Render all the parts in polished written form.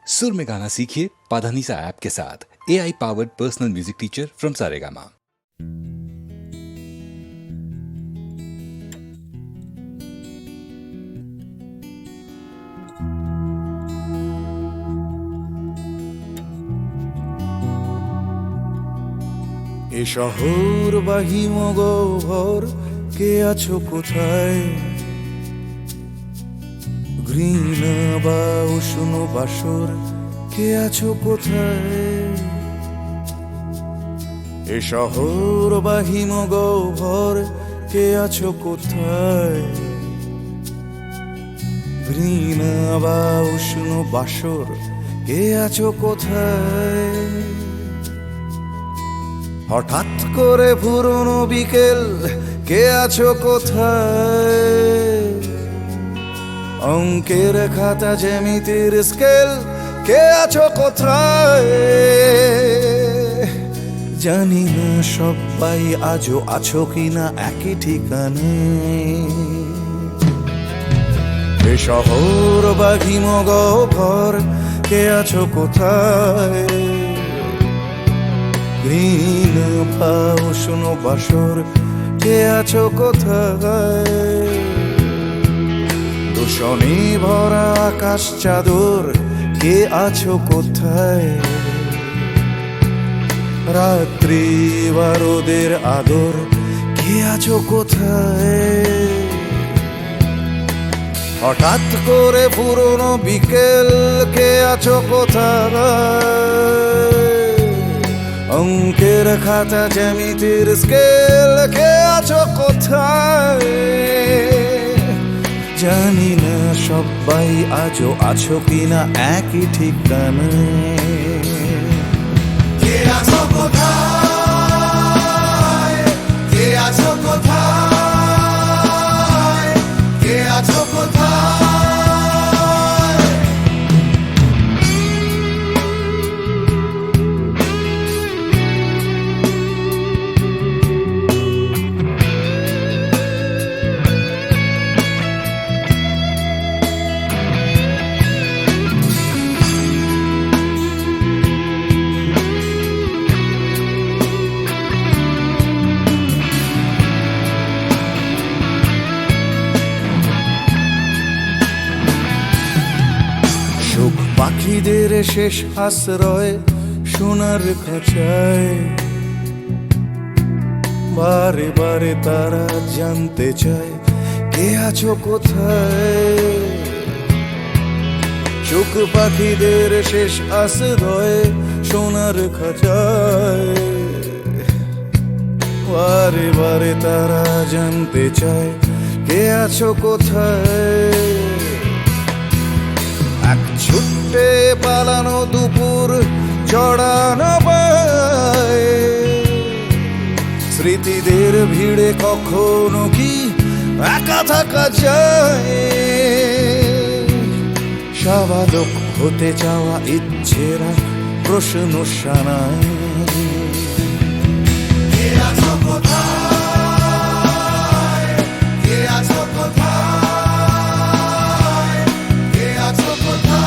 सुर में गाना सीखिए पाधानीसा ऐप के साथ। AI powered personal music teacher from Saregama. এ শহর বা হিমগহ্বর, কে আছো কোথায়? ঘৃণা বা উষ্ণ বাসর, কে আছো কোথায়? এ শহর বা হিমগহ্বর, কে আছো কোথায়? ঘৃণা বা উষ্ণ বাসর, কে আছো কোথায়? হঠাৎ করে পুরনো বিকেল, কে আছো কোথায়? অঙ্কের খাতা জ্যামিতির স্কেল, কে আছো কোথায়? জানি না সবাই আজও আছো কিনা একই ঠিকানে। এ শহর বা হিমগহ্বর, কে আছো কোথায়? ঘৃণা বা উষ্ণ বাসর, কে আছো কোথায়? দূষণে ভরা আকাশ চাদর, কে আছো কোথায়? রাত্রি বা রোদের আদর, কে আছো কোথায়? হঠাৎ করে পুরনো বিকেল, কে আছো কোথায়? অঙ্কের খাতা জ্যামিতির স্কেল, কে আছো কোথায়? জানি না সবাই আজও আছো কিনা একই ঠিকানায়। কে আছো কোথায়? কে আছো কোথায়? কে আছো কোথায়? পাখিদের শেষ আশ্রয় সোনার খাঁচায়, বারে বারে তারা জানতে চায় কে আছো কোথায়? চোখ পাখিদের শেষ আশ্রয় সোনার খাঁচায়, বারে বারে তারা জানতে চায় কে আছো কোথায়? এক ছুটে পালানো দুপুর জড়ানো পায়, স্মৃতিদের ভিড়ে কখনো কি একা থাকা যায়? স্বাভাবিক হতে চাওয়া ইচ্ছেরা প্রশ্ন শানায়। কে আছো কোথায়? কে আছো কোথায়? কে আছো কোথায়?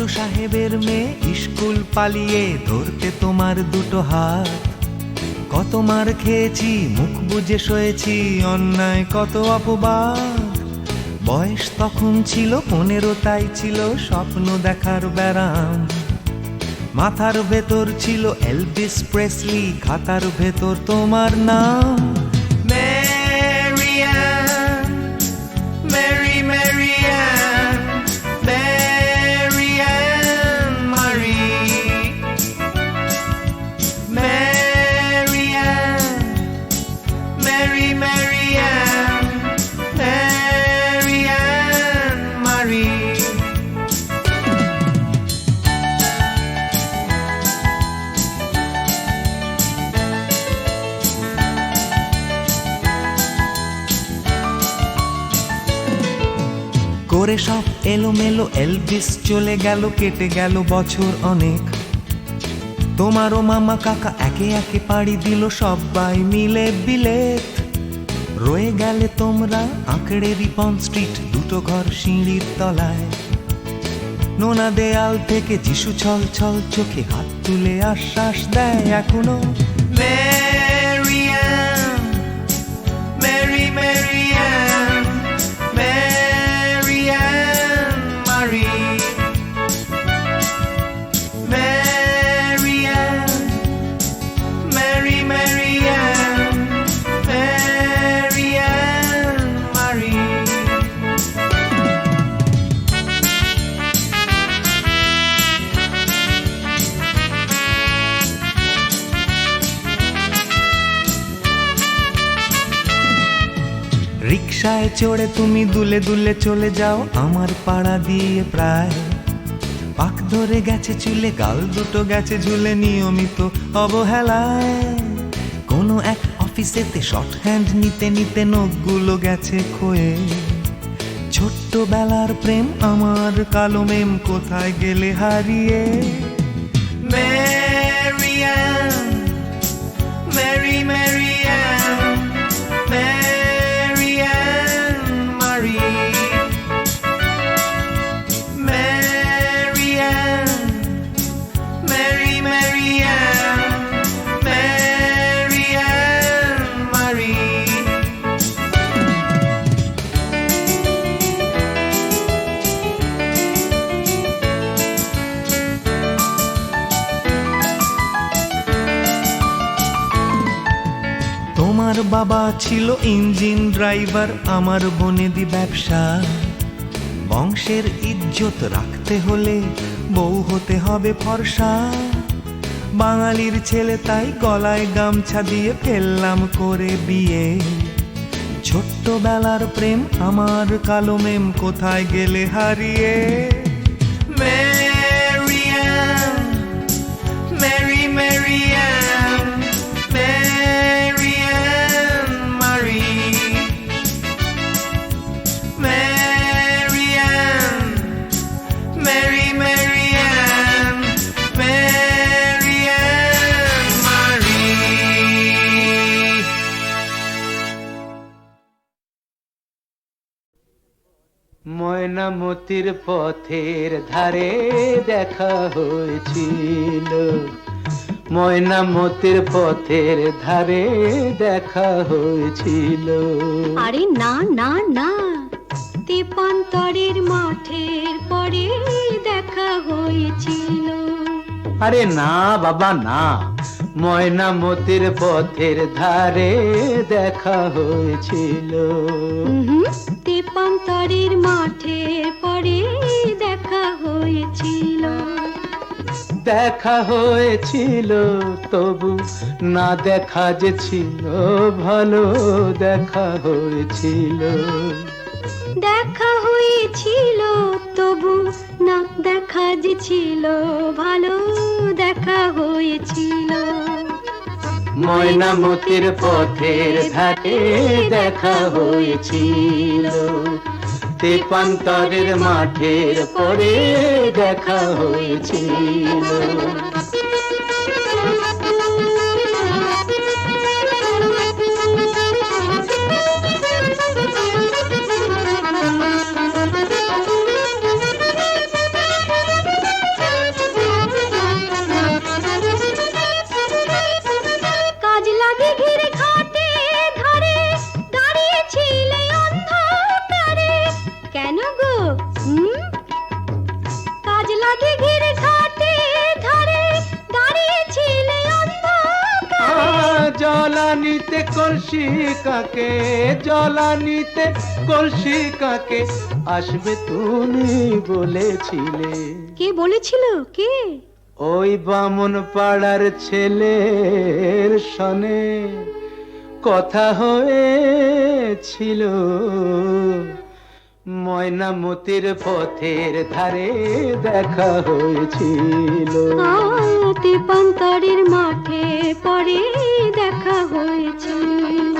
দাদু সাহেবের মেয়ে স্কুল পালিয়ে ধরতে তোমার দুটো হাত, কত মার খেয়েছি মুখ বুজে সয়েছি অন্যায় কত অপবাদ। বয়স তখন ছিল 15, তাই ছিল স্বপ্ন দেখার ব্যারাম। মাথার ভেতর ছিল এলভিস প্রেসলি, খাতার ভেতর তোমার নাম। ম্যারিয়ান, মেরি ম্যারিয়ান, ম্যারিয়ান মারি, ম্যারিয়ান, মেরি ম্যারিয়ান, ম্যারিয়ান মারি। করে সব এলোমেলো এলভিস চলে গেল, কেটে গেল বছর অনেক। তোমারও মামা কাকা একে একে পাড়ি দিল সবাই মিলে বিলেত। রয়ে গেলে তোমরা আঁকড়ে রিপন স্ট্রিট, দুটো ঘর সিঁড়ির তলায়। নোনা দেয়াল থেকে যিশু ছল ছল চোখে হাত তুলে আশ্বাস দেয় এখনো। ম্যারিয়ান, মেরি ম্যারিয়ান, ম্যারিয়ান মারি, ম্যারিয়ান, মেরি ম্যারিয়ান, ম্যারিয়ান মারি। রিকশায় চড়ে তুমি দুলে দুলে চলে যাও আমার পাড়া দিয়ে প্রায়। পাক ধরে গেছে চুলে, গাল দুটো গেছে ঝুলে নিয়মিত অবহেলায়। কোনো এক অফিসেতে শর্ট হ্যান্ড নিতে নিতে নখগুলো গেছে ক্ষয়ে। ছোট্টবেলার প্রেম আমার কালো মেম কোথায় গেলে হারিয়ে। ম্যারিয়ান, মেরি ম্যারিয়ান, ম্যারিয়ান মারি, ম্যারিয়ান, মেরি ম্যারিয়ান, ম্যারিয়ান মারি। তোমার বাবা ছিল ইঞ্জিন ড্রাইভার, আমার বনেদি ব্যবসা। বংশের ইজ্জত রাখতে হলে বউ হতে হবে ফর্সা। বাঙালির ছেলে তাই গলায় গামছা দিয়ে ফেললাম করে বিয়ে। ছোট্টবেলার প্রেম আমার কালো মেম কোথায় গেলে হারিয়ে। ম্যারিয়ান, মেরি ম্যারিয়ান, ম্যারিয়ান মারি, ম্যারিয়ান, মেরি ম্যারিয়ান, ম্যারিয়ান মারি। ময়নামতির পথের ধারে দেখা হয়েছিল, ময়নামতির পথের ধারে দেখা হয়েছিল। আরে না না না, তেপান্তরের মাঠের পরে দেখা হয়েছিল। আরে না বাবা না, ময়নামতির পথের ধারে দেখা হয়েছিল। তেপান্তরের মাঠের পরে দেখা হয়েছিল। দেখা হয়েছিল তবু না দেখা যে ছিল ভালো, দেখা হয়েছিল। দেখা হয়েছিল তবু না দেখা যে ছিল ভালো, দেখা হয়েছিল। ময়নামতির পথের ধারে দেখা হয়েছিল, তেপান্তরের মাঠের পরে দেখা হয়েছিল। কেন গো? কাজলা দিঘির ঘাটে ধারে দাঁড়িয়েছিলে অন্ধকারে। জলানিতে কলসি কাকে, জলানিতে কলসি কাকে আসবে তুমি বলেছিলে। কে বলেছিল? কে? ওই বামন পাড়ার ছেলের সনে কথা হয়েছিল। ময়নামতির পথের ধারে দেখা হয়েছিল। তেপান্তরের মাঠে পরে দেখা হয়েছিল।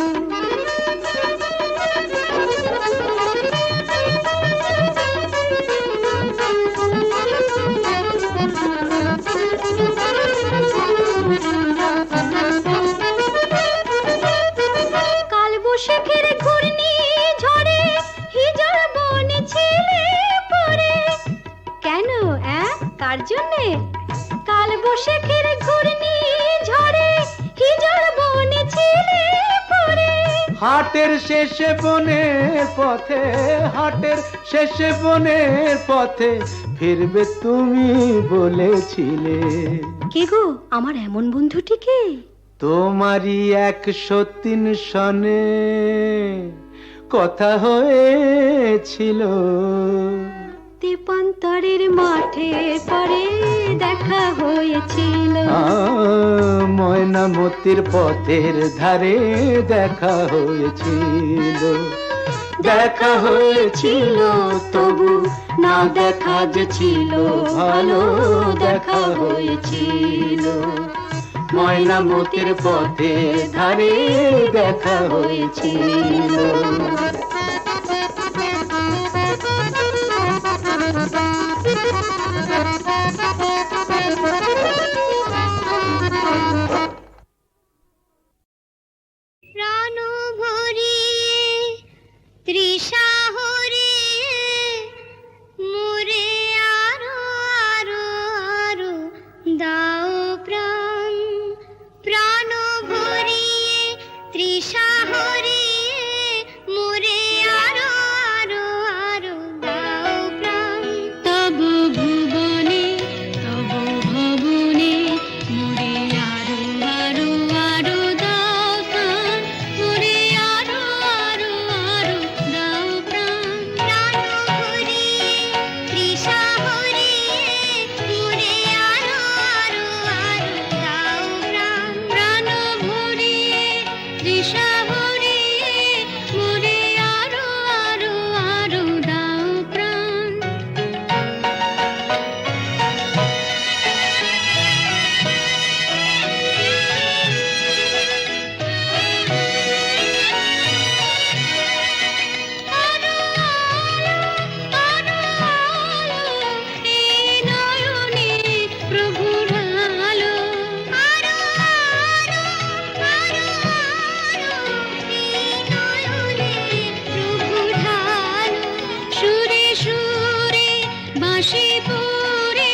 কালবৈশাখীর ঘূর্ণি ঝড়ে হিজল বনে ছিলে পড়ে। কেন? কার জন্যে? কালবৈশাখীর ঘূর্ণি ঝড়ে হিজল বনে ছিলে পড়ে। হাটের শেষে বনের পথে, হাটের শেষে বনের পথে ফিরবে তুমি বলেছিলে। কে গো আমার এমন বন্ধুটিকে? তোমারই 103 সনে কথা হয়েছিল। তেপান্তরের মাঠে পরে দেখা হয়েছিল। ময়নামতির পথের ধারে দেখা হয়েছিল। দেখা হয়েছিল তবু না দেখা যে ছিল ভালো। দেখা হয়েছিল ময়নামতির পথের ধারে দেখা হয়েছিল। প্রাণ ভরিয়ে তৃষা হরিয়ে মোরে আরো আরো আরো দাও প্রাণ। প্রাণ ভরিয়ে তৃষা হরিয়ে মোরে আরো আরো আরো দাও প্রাণ। তব ভুবনে তব ভবনে মোরে আরো আরো আরো দাও প্রাণ। মোরে আরো আরো আরো দাও প্রাণ। প্রাণ ভরিয়ে তৃষা হরিয়ে মোরে আরো আরো আরো দাও প্রাণ। প্রাণ ভরিয়ে তৃষা হরিয়ে মোরে আরো আরো আরো দাও প্রাণ। সুরে সুরে বাঁশি পড়ে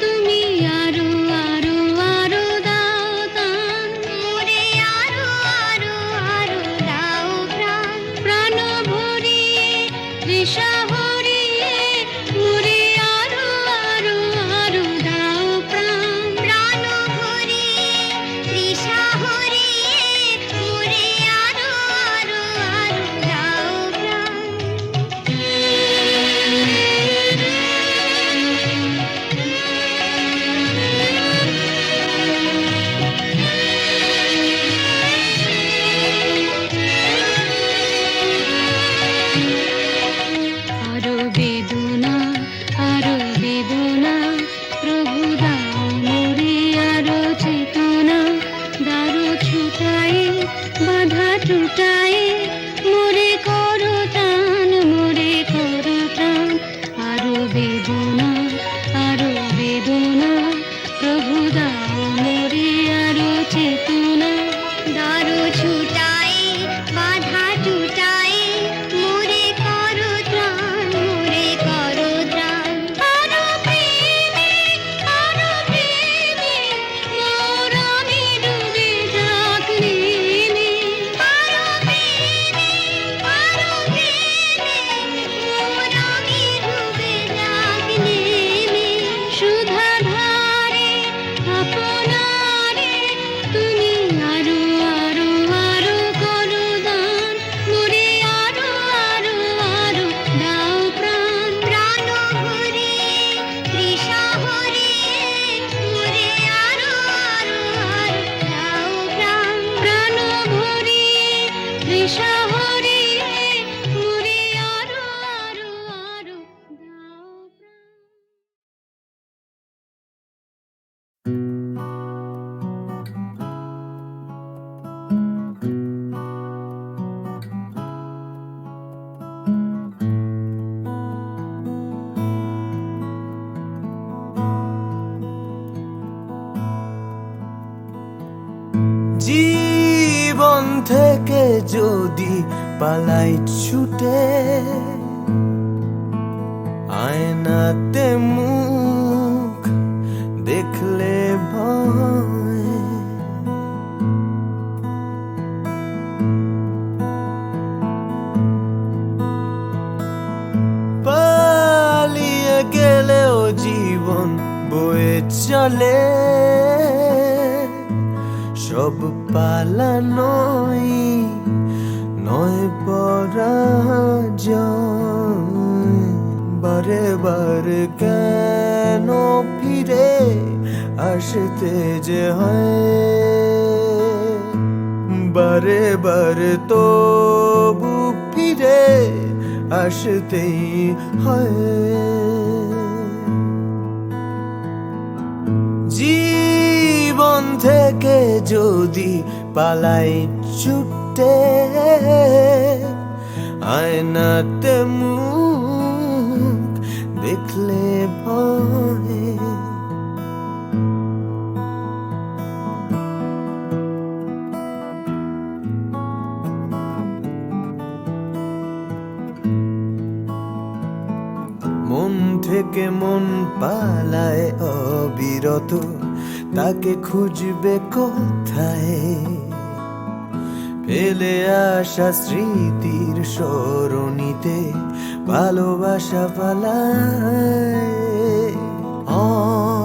তুমি আরো আরো আরো দাও দান। মোরে আরো আরো আরো দাও প্রাণ। প্রাণ ভরিয়ে তৃষা হরিয়ে মোরে আরো আরো আরো দাও প্রাণ। প্রাণ ভরিয়ে তৃষা হরিয়ে মোরে আরো আরো আরো দাও প্রাণ। আরো যদি পালাই ছুটে, আয়নাতে মুখ দেখলে ভয়, পালিয়ে গেলেও জীবন বয়ে চলে, সব পালানোই নয় পরাজয়। বারে বারে কেন ফিরে আসতে যে হয়, বারে বারে তবু ফিরে আসতেই হয়। জীবন থেকে যদি পালাই ছুটে, আয়নাতে মুখ দেখলে ভয়, মন থেকে মন পালায় অবিরত, তাকে খুঁজবে কোথায়, ফেলে আসা স্মৃতির সরণিতে ভালোবাসা পালায়।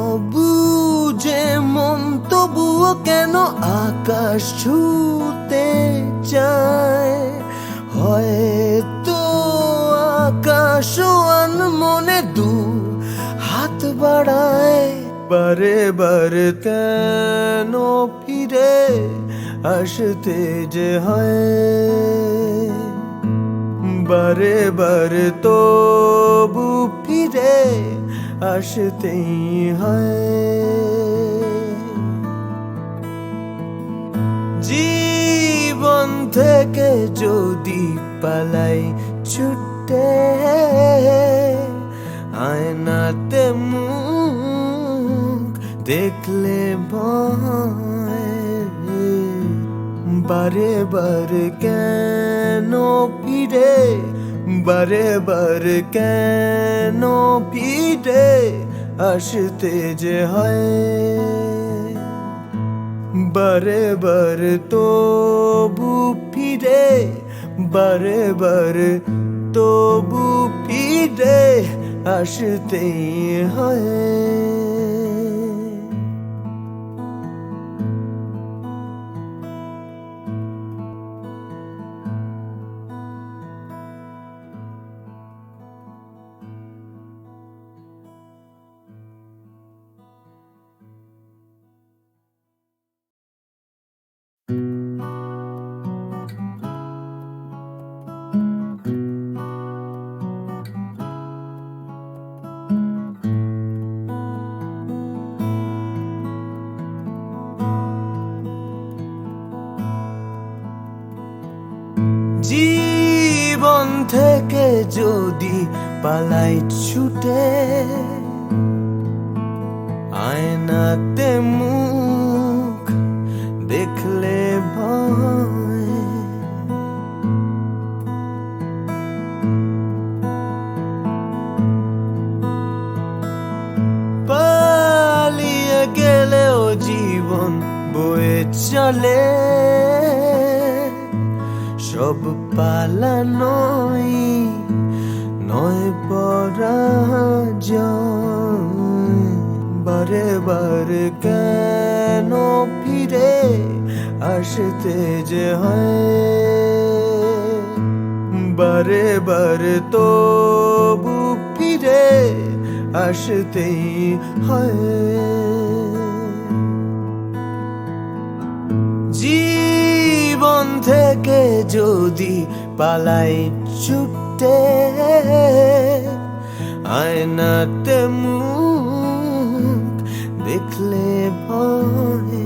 অবুঝে মন তবুও কেন আকাশ ছুতে চায়, হয়তো আকাশ মনে দু হাত বাড়ায়। বারে বারে কেন ফিরে আসতে যে হয়, বারে বারে তবু ফিরে আসতেই হয়। জীবন থেকে যদি পালাই ছুটে, আয়নাতে মুখ দেখলে ভয়, বারে বারে কেন ফিরে, বারে বারে কেন ফিরে আসতে যে হয়, বারে বারে তবু ফিরে, বারে বারে তবু ফিরে আসতেই হয়। জীবন থেকে যদি পালাই ছুটে, আয়নাতে মুখ দেখলে ভয়, পালিয়ে গেলেও জীবন বয়ে চলে, সব পালানোই নয় পরাজয়। বারে বারে কেন ফিরে আসতে যে হয়, বারে বারে তবু ফিরে আসতেই হয়। জীবন থেকে যদি পালাই ছুটে, আয়নাতে মুখ দেখলে ভয়,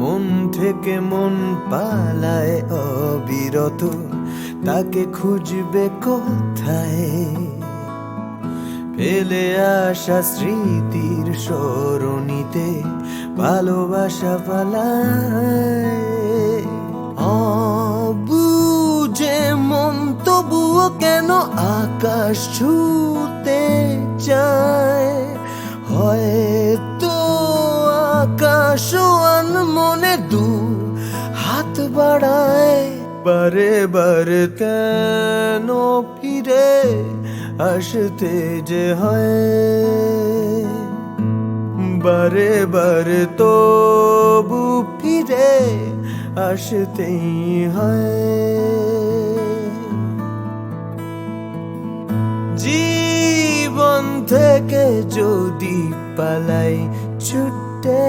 মন থেকে মন পালায় অবিরত, তাকে খুঁজবে কোথায়? ফেলে আসা স্মৃতির সরণিতে ভালোবাসা পালায়। অবুঝে মন তবুও কেন আকাশ ছুতে চায়? হয়তো আকাশ মনে দু হাত বাড়ায়। বারে বারে কেন ফিরে আসতে যে হয়? বারে বারে তবু ফিরে আসতেই হয়। জীবন থেকে যদি পালাই ছুটে,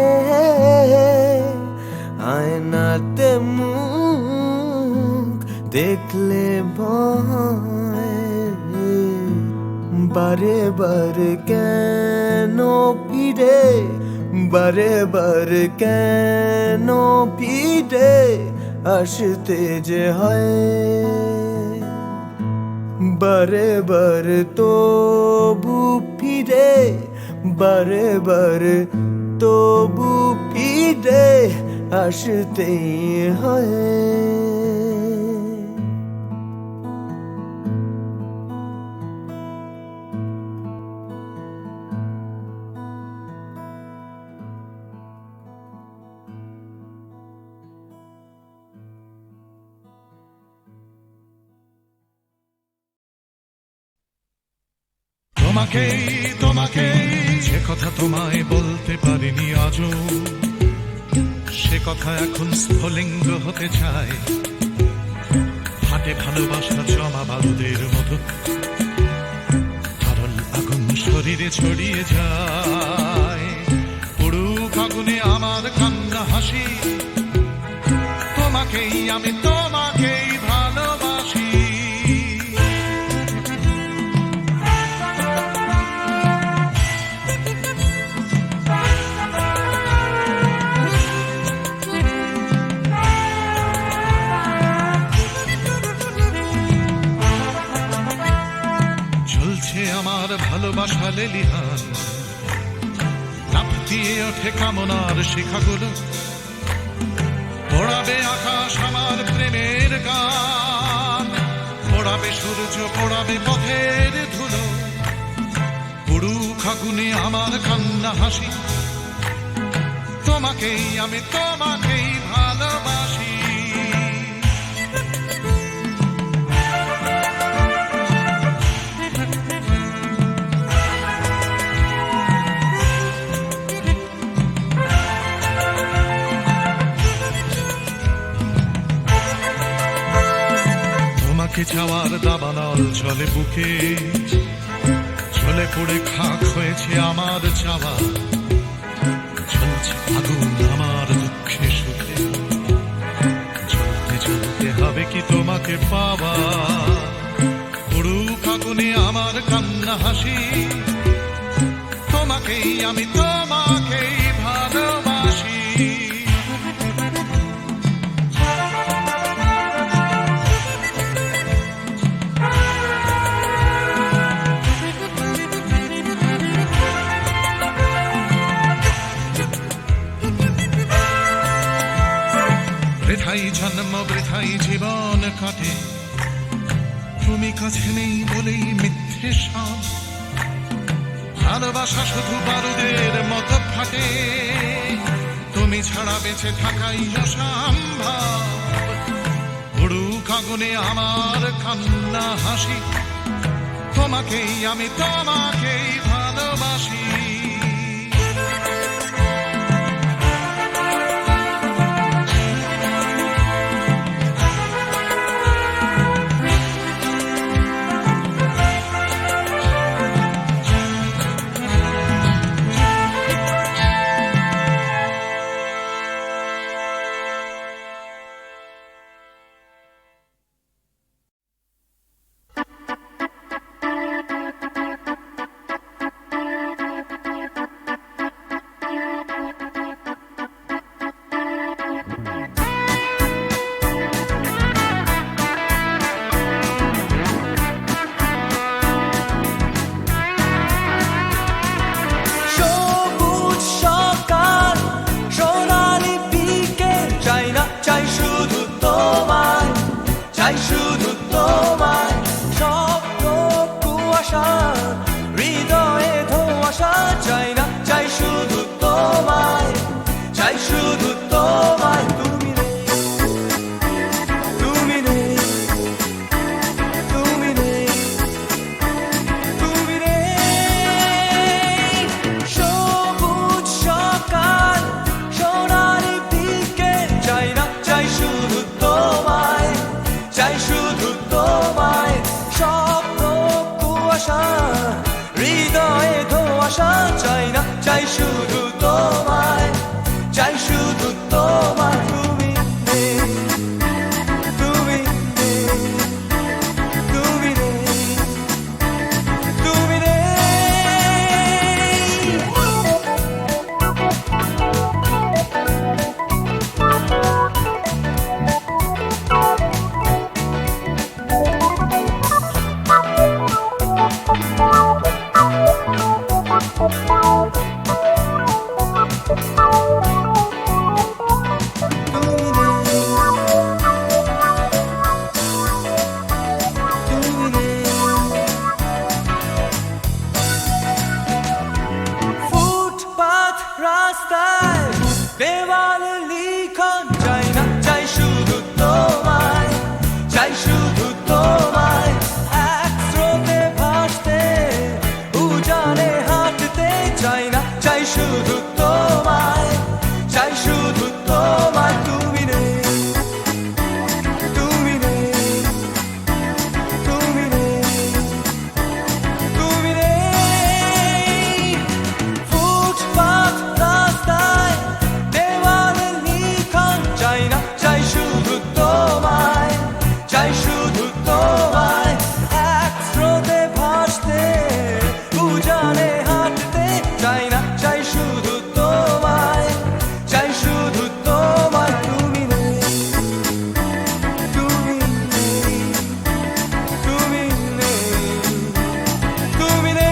আয়নাতে মুখ দেখলে ভয়। বারে বারে কেন ফিরে, বারে বারে কেন ফিরে আসতে যে হয়? বারে বারে তবু ফিরে, বারে বারে তবু ফিরে আসতেই হয়। তোমাকে তোমাকে যে কথা তোমায় বলতে পারিনি আজও, সে কথা এখন স্ফুলিঙ্গ হতে চায়। হাটে ভালোবাসা জমা বারুদের মতো, তরল আগুন শরীরে ছড়িয়ে যায়। পুড়ুক আগুনে আমার কান্না হাসি, তোমাকেই আমি তোমাকেই ভালোবাসি। আমার ভালোবাসা লেলিহান, লাফ দিয়ে ওঠে কামনার শিখাগুলো। পোড়াবে আকাশ আমার প্রেমের গান, পোড়াবে সূর্য, পোড়াবে পথের ধুলো। পুড়ুক আগুনে আমার কান্না হাসি, তোমাকেই আমি তোমাকেই ভালোবাসি। তোমাকে চাওয়ার দাবানল চলে বুকে, চলে পড়ে খাক হয়েছে আমার চাওয়া। চলছে আগুন আমার দুঃখে সুখে, চলতে চলতে হবে কি তোমাকে পাওয়া। পুড়ুক আগুনে আমার কান্না হাসি, তোমাকেই আমি তোমাকেই ভালোবাসি। বৃথাই জন্ম বৃথাই জীবন কাটে, তুমি কাছে নেই বলেই মিথ্যে সব। ভালোবাসা শুধু বারুদের মতো ফাটে, তুমি ছাড়া বেঁচে থাকাই অসম্ভব। পুড়ুক আগুনে আমার কান্না হাসি, তোমাকেই আমি তোমাকেই ভালোবাসি। চাই না, চাই শুধু তোমায়, চাই শুধু তোমায়। তুমি নেই, তুমি নেই, তুমি নেই, তুমি নেই। ফুটপাত রাস্তায় দেওয়ালে লিখন চাই না, চাই শুধু তোমায়, চাই শুধু তোমায়। এক স্রোতে ভাসতে উজানে হাঁটতে চাই না, চাই শুধু তোমায়, চাই শুধু তোমায়। তুমি নেই, তুমি নেই, তুমি নেই, তুমি নেই। ফুটপাত রাস্তায় দেওয়ালে লিখন চাই না, চাই শুধু তোমায়, চাই শুধু তোমায়। এক স্রোতে ভাসতে উজানে হাঁটতে চাই না, চাই শুধু তোমায়, চাই শুধু তোমায়। তুমি নেই, তুমি নেই, তুমি নেই, তুমি নেই।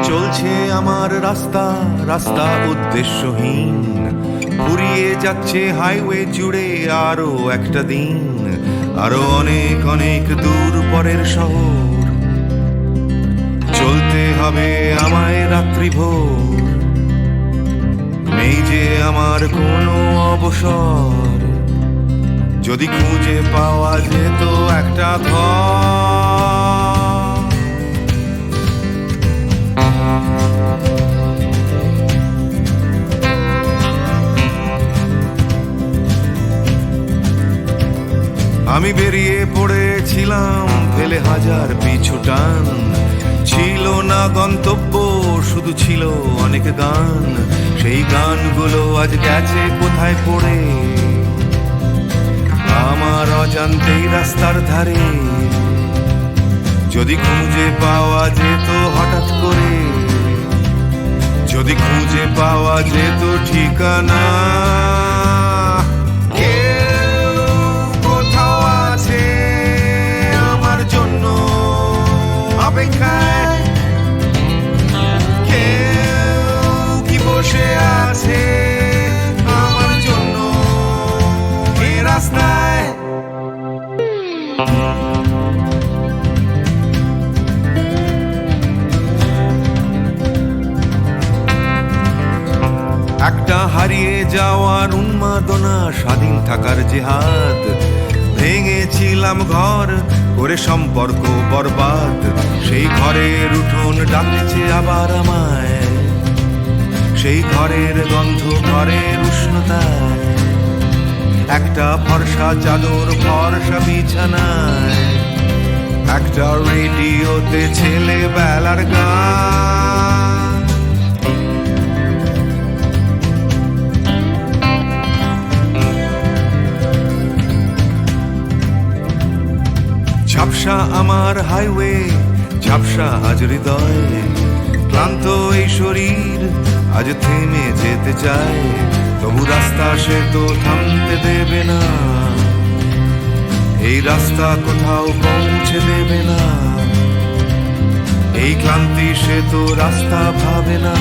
চলছে আমার রাস্তা, রাস্তা উদ্দেশ্যহীন, ফুরিয়ে যাচ্ছে হাইওয়ে জুড়ে আরো একটা দিন, আরো অনেক অনেক দূর পরের শহর। চলতে হবে আমায় রাত্রি ভোর, নেই যে আমার কোনো অবসর। যদি খুঁজে পাওয়া যেত একটা ঘর, আমি বেরিয়ে পড়েছিলাম ফেলে হাজার পিছু টান। ছিল না গন্তব্য, শুধু ছিল অনেক গান। সেই গানগুলো আজ গেছে কোথায় পড়ে, আমার অজান্তেই রাস্তার ধারে। যদি খুঁজে পাওয়া যেত হঠাৎ করে, যদি খুঁজে পাওয়া যেত ঠিকানা। কেউ কোথাও আছে আমার জন্য অপেক্ষায়, কেউ কি বসে আছে আমার জন্য এ রাস্তায়। একটা হারিয়ে যাওয়ার উন্মাদনা, স্বাধীন থাকার জেহাদ। ভেঙেছিলাম ঘর করে সম্পর্ক বরবাদ, সেই ঘরের উঠোন ডাকছে আবার আমায়। সেই ঘরের গন্ধ, ঘরের উষ্ণতায়, একটা ফর্সা চাদর, ফর্সা বিছানায়, একটা রেডিওতে ছেলেবেলার গান। ঝাপসা আমার হাইওয়ে, ঝাপসা আজ হৃদয়। ক্লান্ত এই শরীর আজ থেমে যেতে চায়, তবু রাস্তা সে তো থামতে দেবে না। এই রাস্তা কোথাও পৌঁছে দেবে না। এই ক্লান্তি সে তো রাস্তা ভাবে না,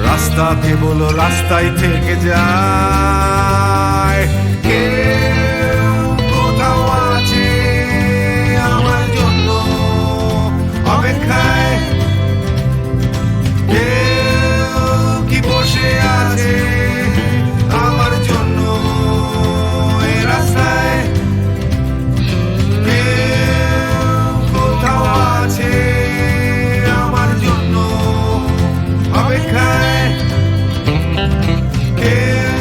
রাস্তা কেবল রাস্তায় থেকে যায়। কেউ কোথাও আছে আমার জন্য অপেক্ষায়, কেউ কি বসে আছে আমার জন্য এ রাস্তায়, কেউ কোথাও আছে আমার জন্য অপেক্ষায়, কেউ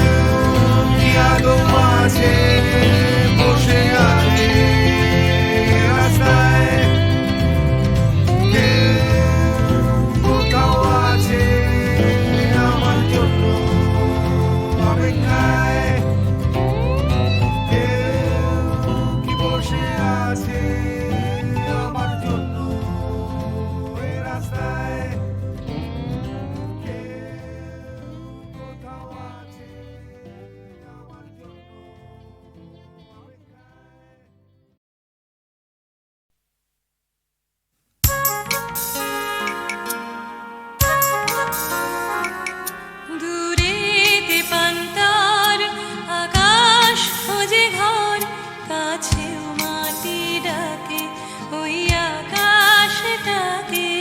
কি আদৌ আছে বসে আছে রাস্তায়, কেউ কোথাও আছে আমার জন্য অপেক্ষায়, কেউ কি বসে আছে আমার জন্য এ রাস্তায়, কোথাও আছে আমার জন্য দূরেতে পান্তার আকাশ খোঁজে ঘর, কাছেও মাটি ডাকে ওই আকাশটাকে।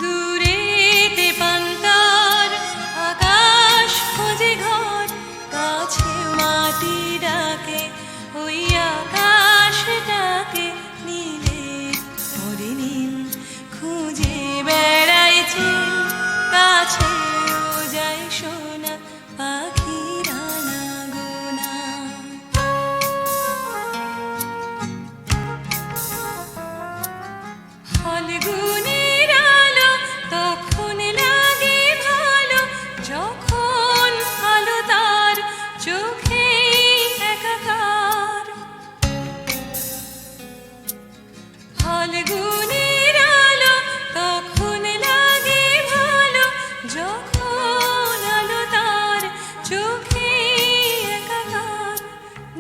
দূরেতে পান্তার আকাশ খোঁজে ঘর, কাছেও মাটি ডাকে ওই আকাশটাকে। নীলের ওরে নীল খুঁজে বেড়াইছে, কাছেও যায় সোনা পাখিরা না গোনা। ফাল্গুনের আলো তখন লাগে ভালো, যখন আলো তার চোখে একাকার। ফাল্গুনের আলো তখন লাগে ভালো, যখন আলো তার চোখে একাকার।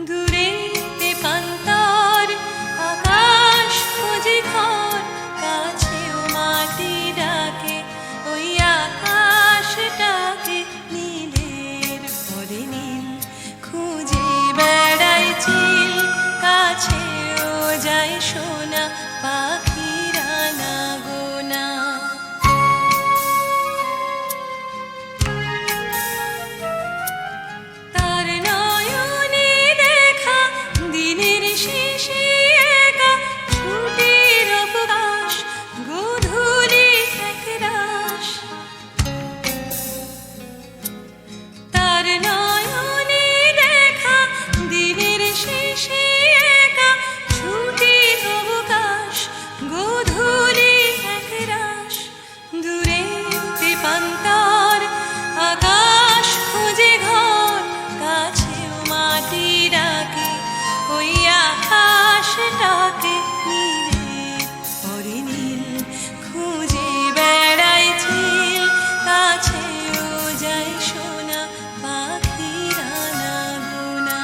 দূরেতে পান্তার আকাশ খোঁজে ঘর, কাছেও মাটি ডাকে ওই আকাশটাকে। নীলের ওরে নীল খুঁজে বেড়াই চিল, কাছেও যায় সোনা পাখিরা না গোনা। তার নয়নে দেখা দিনের শেষে একা ছুটির অবকাশ, গোধূলি একরাশ। তার নয়নে দেখা দিনের শেষে একা ছুটির অবকাশ, গোধূলি একরাশ। দূরেতে পান্তার আকাশ খোঁজে ঘর, কাছেও মাটি ডাকে ওই আকাশটাকে। নীলের ওরে নীল খুঁজে বেড়াই চিল, কাছেও যায় সোনা পাখিরা না গোনা।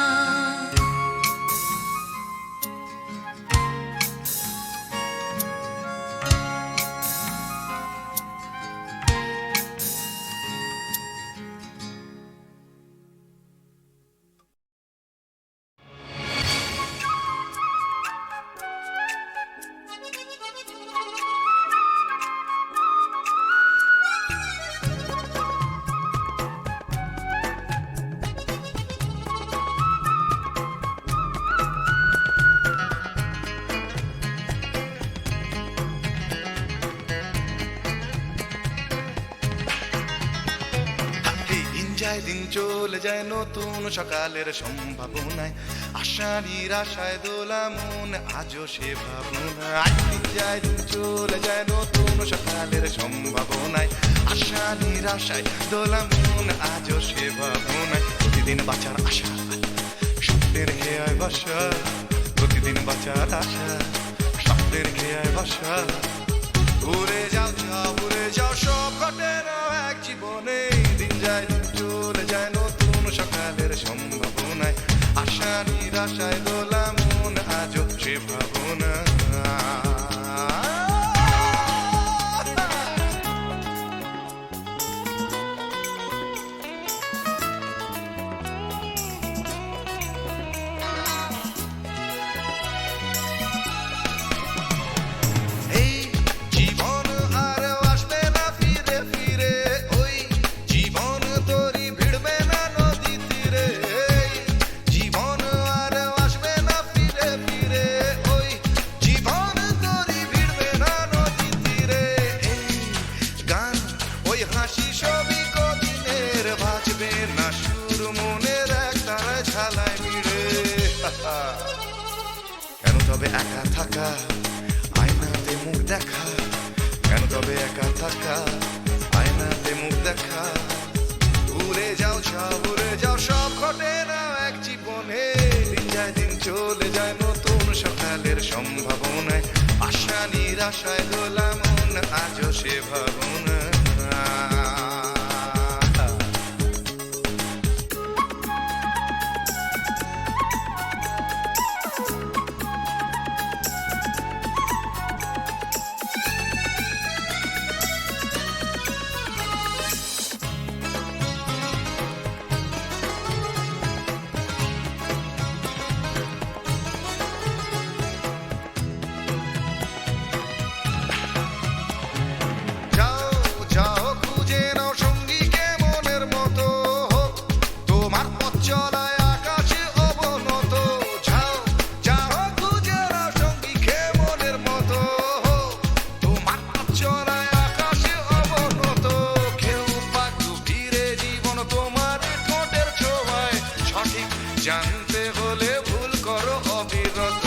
দিন যায় দিন চলে যায় নতুন সকালের সম্ভাবনায়, আশা নিরাশায় দোলা মন আজও সে ভাবনায়। দিন যায় দিন চলে যায় নতুন সকালের সম্ভাবনায়, আশা নিরাশায় দোলা মন আজও সে ভাবনায়। প্রতিদিন বাঁচার আশা স্বপ্নের খেয়ায় বাসা, প্রতিদিন বাঁচার আশা স্বপ্নের খেয়ায় বাসা। উড়ে যাও যাও উড়ে যাও সব ঘটে না এক জীবনে। দিন যায় দিন চলে যায় নতুন সকালের সম্ভাবনায়, আশা নিরাশায় নিরাশায় দোলা মন আজও সে ভাবনা। এই জীবন আর আসবে না ফিরে ফিরে, ওই জীবন তোরই ভিড়বে না নদী তীরে। এই জীবন আর আসবে না ফিরে ফিরে, ওই জীবন তোরই ভিড়বে না নদী তীরে। এই গান ওই হাসি সবই কদিনের, বাজবে না সুর মনের একতারা ঝালায় মিড়ে। কেন তবে একা থাকা, আয়নাতে মুখ দেখা, কেন তবে একা থাকা, আয়নাতে মুখ দেখা। ভুলে যাও সব, ভুলে যাও সব, ঘটে না এক জীবনে। দিন যায় দিন চলে যায় নতুন সকালের সম্ভাবনায়, আশা নিরাশায় দোলা মন আজও সে ভাবনা। যাও যাও খুঁজে নাও সঙ্গীকে মনের মতো, হোক তোমার পথ চলায় আকাশে অবনত। যাও যাও খুঁজে নাও সঙ্গীকে মনের মতো, হোক তোমার পথ চলায় আকাশে অবনত। কেউ পাক ফিরে জীবন তোমার ঠোঁটের ছোঁয়ায়, সঠিক জানতে হলে ভুল করো অবিরত।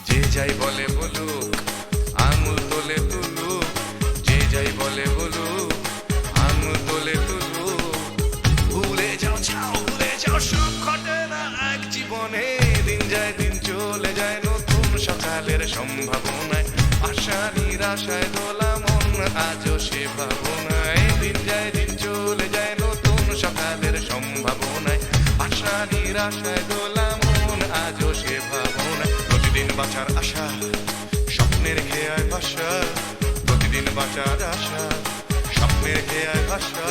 যে যাই বলে বলুক, আঙুল তোলে তুলুক, যে যাই বলে বলুক, আঙুল তোলে তুলুক। ভুলে যাও যাও, ভুলে যাও সব, ঘটে না এক জীবনে। দিন যায় দিন চলে যায় নতুন সকালের সম্ভাবনায়, আশা নিরাশায় দোলা মন আজও সে ভাবনায়। দিন যায় দিন চলে যায় নতুন সকালের সম্ভাবনায়, আশা নিরাশায় দোলা মন আজও সে ভাবনায়। প্রতিদিন বাঁচার আশা, স্বপ্নের খেয়ায় ভাষা, প্রতিদিন বাঁচার আশা, স্বপ্নের খেয়ায় ভাষা।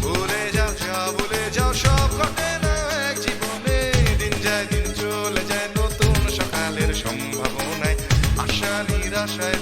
ভুলে যাও যাও, ভুলে যাও সব, ঘটে না এক জীবনে। দিন যায় দিন চলে যায় নতুন সকালের সম্ভাবনায়, আশা নিরাশায়